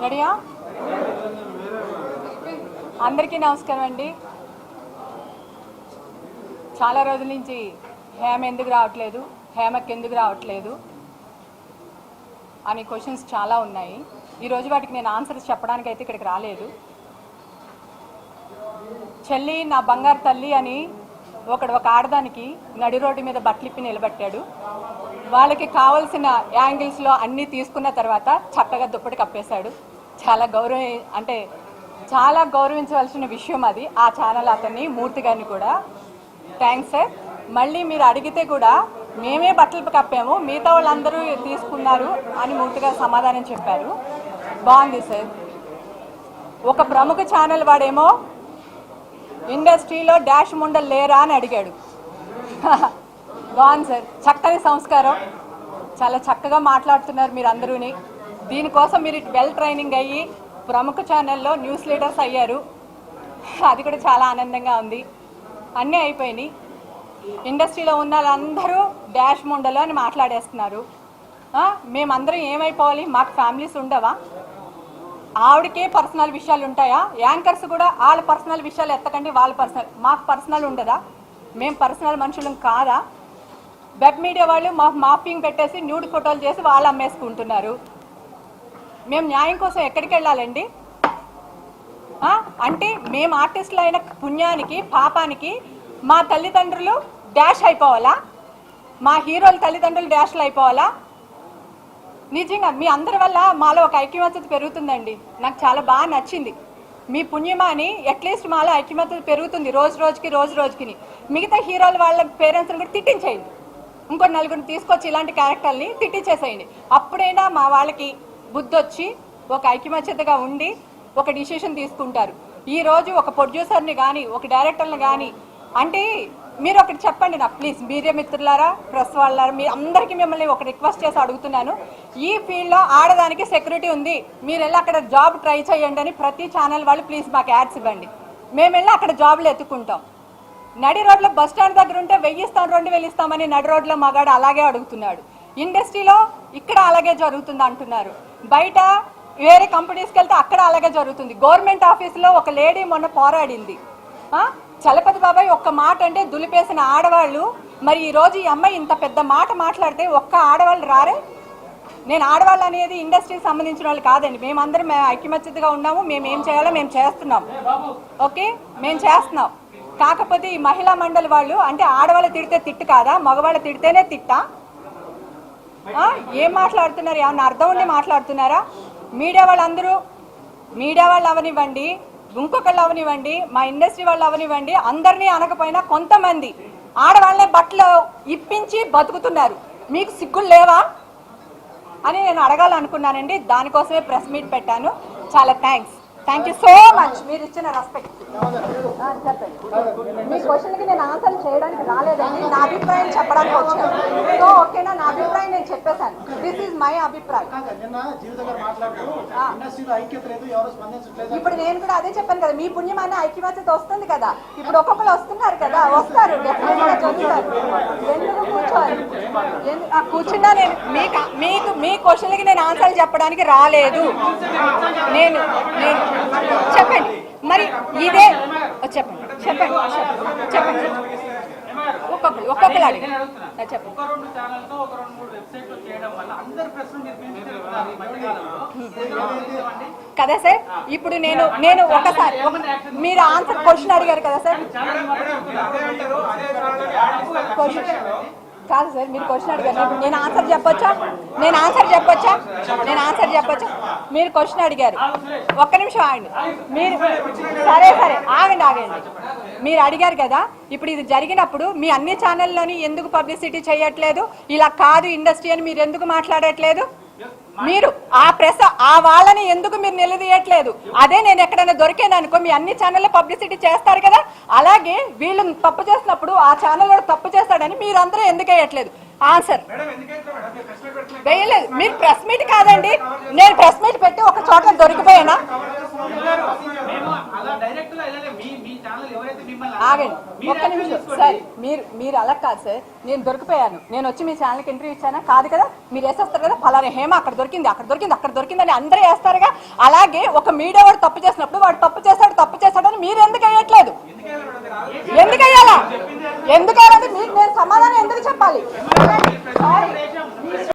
రెడీయా? అందరికీ నమస్కారం అండి. చాలా రోజుల నుంచి హేమ ఎందుకు రావట్లేదు, హేమకి ఎందుకు రావట్లేదు అని క్వశ్చన్స్ చాలా ఉన్నాయి. ఈరోజు వాటికి నేను ఆన్సర్స్ చెప్పడానికి అయితే ఇక్కడికి రాలేదు. చెల్లి నా బంగారు తల్లి అని ఒక ఆడదానికి నడి రోడ్డు మీద బట్టలిప్పి నిలబెట్టాడు. వాళ్ళకి కావాల్సిన యాంగిల్స్లో అన్నీ తీసుకున్న తర్వాత చక్కగా దుప్పటి కప్పేశాడు. చాలా గౌరవించవలసిన విషయం అది. ఆ ఛానల్ అతన్ని, మూర్తి గారిని కూడా థ్యాంక్స్ సార్. మళ్ళీ మీరు అడిగితే కూడా మేమే బట్టలు కప్పాము, మిగతా వాళ్ళందరూ తీసుకున్నారు అని మూర్తి గారు సమాధానం చెప్పారు. బాగుంది సార్. ఒక ప్రముఖ ఛానల్ వాడేమో ఇండస్ట్రీలో డాష్ ముండలు లేరా అని అడిగాడు. బాగుంది సార్, చక్కని సంస్కారం. చాలా చక్కగా మాట్లాడుతున్నారు మీరు అందరూని. దీనికోసం మీరు వెల్ ట్రైనింగ్ అయ్యి ప్రముఖ ఛానల్లో న్యూస్ లీడర్స్ అయ్యారు. అది కూడా చాలా ఆనందంగా ఉంది. అన్నీ అయిపోయినాయి. ఇండస్ట్రీలో ఉన్న వాళ్ళందరూ డాష్ ముండలు అని మాట్లాడేస్తున్నారు. మేమందరం ఏమైపోవాలి? మాకు ఫ్యామిలీస్ ఉండవా? ఆవిడకే పర్సనల్ విషయాలు ఉంటాయా? యాంకర్స్ కూడా వాళ్ళ పర్సనల్ విషయాలు ఎత్తకండి, వాళ్ళ పర్సనల్. మాకు పర్సనల్ ఉండదా? మేము పర్సనల్ మనుషులం కాదా? వెబ్ మీడియా వాళ్ళు మాకు మాఫింగ్ పెట్టేసి న్యూడ్ ఫోటోలు చేసి వాళ్ళు అమ్మేసుకుంటున్నారు. మేము న్యాయం కోసం ఎక్కడికి వెళ్ళాలండి? అంటే మేము ఆర్టిస్టులు అయిన పుణ్యానికి పాపానికి మా తల్లిదండ్రులు డాష్ అయిపోవాలా? మా హీరోల తల్లిదండ్రులు డాష్లు అయిపోవాలా? నిజంగా మీ అందరి వల్ల మాలో ఒక ఐక్యమత్యత పెరుగుతుందండి. నాకు చాలా బాగా నచ్చింది. మీ పుణ్యమాని అట్లీస్ట్ మాలో ఐక్యమత్యత పెరుగుతుంది రోజు రోజుకి. మిగతా హీరోల వాళ్ళ పేరెంట్స్ని కూడా తిట్టించేయండి. ఇంకో నలుగురిని తీసుకొచ్చి ఇలాంటి క్యారెక్టర్ని తిట్టించేసేయండి. అప్పుడైనా మా వాళ్ళకి బుద్ధి వచ్చి ఒక ఐక్యమత్యతగా ఉండి ఒక డిసిషన్ తీసుకుంటారు. ఈరోజు ఒక ప్రొడ్యూసర్ని కానీ ఒక డైరెక్టర్ని కానీ అంటే మీరు ఒకటి చెప్పండి నాకు ప్లీజ్, మీడియా మిత్రులారా, ప్రెస్ వాళ్ళారా, మీ అందరికీ మిమ్మల్ని ఒక రిక్వెస్ట్ చేసి అడుగుతున్నాను. ఈ ఫీల్డ్లో ఆడదానికి సెక్యూరిటీ ఉంది, మీరు వెళ్ళి అక్కడ జాబ్ ట్రై చేయండి అని ప్రతి ఛానల్ వాళ్ళు ప్లీజ్ మాకు యాడ్స్ ఇవ్వండి. మేము వెళ్ళి అక్కడ జాబ్లు ఎత్తుకుంటాం. నడి రోడ్లో బస్ స్టాండ్ దగ్గర ఉంటే 1000 ఇస్తాం 2000 ఇస్తామని నడి రోడ్లో మగాడు అలాగే అడుగుతున్నాడు. ఇండస్ట్రీలో ఇక్కడ అలాగే జరుగుతుంది అంటున్నారు. బయట వేరే కంపెనీస్కి వెళ్తే అక్కడ అలాగే జరుగుతుంది. గవర్నమెంట్ ఆఫీస్లో ఒక లేడీ మొన్న పోరాడింది. చలపతి బాబాయ్ ఒక్క మాట అంటే దులిపేసిన ఆడవాళ్ళు. మరి ఈరోజు ఈ అమ్మాయి ఇంత పెద్ద మాట మాట్లాడితే ఒక్క ఆడవాళ్ళు రారే? నేను ఆడవాళ్ళు అనేది ఇండస్ట్రీకి సంబంధించిన వాళ్ళు కాదండి. మేమందరం ఐక్యమత్యతగా ఉన్నాము. మేము ఏం చేయాలో మేము చేస్తున్నాం. ఓకే, మేము చేస్తున్నాం. కాకపోతే ఈ మహిళా మండలి వాళ్ళు అంటే ఆడవాళ్ళు తిడితే తిట్టు కాదా, మగవాళ్ళు తిడితేనే తిట్టా? ఏం మాట్లాడుతున్నారు? ఏమన్నా అర్థం ఉండి మాట్లాడుతున్నారా? మీడియా వాళ్ళు అవనివ్వండి, ఇంకొకళ్ళు అవనివ్వండి, మా ఇండస్ట్రీ వాళ్ళు అవనివ్వండి, అందరినీ అనకపోయినా కొంతమంది ఆడవాళ్ళనే బట్టలు ఇప్పించి బతుకుతున్నారు. మీకు సిగ్గులు లేవా అని నేను అడగాలనుకున్నానండి. దానికోసమే ప్రెస్ మీట్ పెట్టాను. చాలా థ్యాంక్ యూ సో మచ్ మీరు ఇచ్చిన రెస్పెక్ట్. చెప్పండి. మీ క్వశ్చన్కి నేను ఆన్సర్ చేయడానికి రాలేదండి, నా అభిప్రాయం చెప్పడానికి వచ్చాను. సో ఓకేనా, నా అభిప్రాయం నేను చెప్పేశాను. దిస్ ఈజ్ మై అభిప్రాయం. ఇప్పుడు నేను కూడా అదే చెప్పాను కదా, మీ పుణ్యమైన ఐక్యమత్యత వస్తుంది కదా. ఇప్పుడు ఒక్కొక్కరు వస్తున్నారు కదా, వస్తారు డెఫినెట్గా చదువుతారు. ఎందుకు కూర్చోవాలి? కూర్చున్నా నేను మీ క్వశ్చన్లకి నేను ఆన్సర్లు చెప్పడానికి రాలేదు. నేను చెప్పండి మరి ఇదే చెప్పండి ఒక్కొక్కరు అడిగి చెప్పండి. కదా సార్, ఇప్పుడు నేను ఒకసారి మీరు ఆన్సర్ క్వశ్చన్ అడిగారు కదా సార్. కాదు సార్, మీరు క్వశ్చన్ అడిగారు, నేను ఆన్సర్ చెప్పొచ్చా? మీరు క్వశ్చన్ అడిగారు. ఒక్క నిమిషం ఆగండి. మీరు సరే ఆగండి. మీరు అడిగారు కదా, ఇప్పుడు ఇది జరిగినప్పుడు మీ అన్ని ఛానల్లోని ఎందుకు పబ్లిసిటీ చేయట్లేదు? ఇలా కాదు ఇండస్ట్రీ అని మీరు ఎందుకు మాట్లాడట్లేదు? మీరు ఆ ప్రెస్ వాళ్ళని ఎందుకు మీరు నిలదీయట్లేదు? అదే నేను ఎక్కడైనా దొరికాను అనుకో మీ అన్ని ఛానల్లో పబ్లిసిటీ చేస్తారు కదా. అలాగే వీళ్ళు తప్పు చేసినప్పుడు ఆ ఛానల్ తప్పు చేస్తాడని మీరందరూ ఎందుకు వేయట్లేదు? ఆన్సర్ వేయలేదు. మీరు ప్రెస్ మీట్ కాదండి, నేను ప్రెస్ మీట్ పెట్టి ఒక చోట దొరికిపోయానా? ఆగండి ఒక్క నిమిషం సార్, మీరు అలా కాదు సార్, నేను దొరికిపోయాను, నేను వచ్చి మీ ఛానల్కి ఇంటర్వ్యూ ఇచ్చానా? కాదు కదా. మీరు వేసేస్తారు కదా, ఫలానా హేమ అక్కడ దొరికింది అక్కడ దొరికింది అక్కడ దొరికింది అని అందరూ వేస్తారుగా. అలాగే ఒక మీడియా వాడు తప్పు చేసినప్పుడు వాడు తప్పు చేశాడు అని మీరు ఎందుకు వేయట్లేదు? ఎందుకు వేయాలా? ఎందుకు వేయాలంటే మీకు నేను సమాధానం ఎందుకు చెప్పాలి?